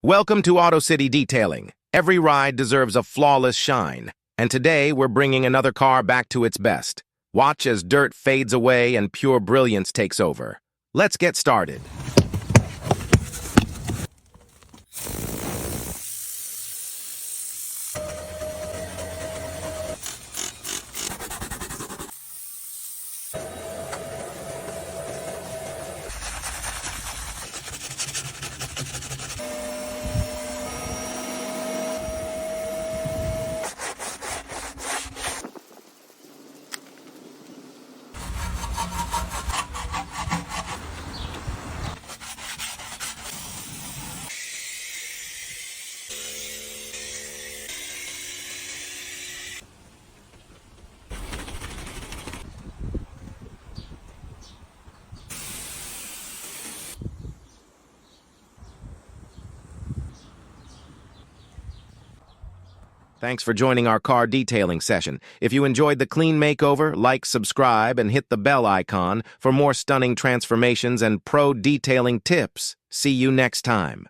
Welcome to Auto City Detailing. Every ride deserves a flawless shine, and today we're bringing another car back to its best. Watch as dirt fades away and pure brilliance takes over. Let's get started. Thanks for joining our car detailing session. If you enjoyed the clean makeover, like, subscribe, and hit the bell icon for more stunning transformations and pro detailing tips. See you next time.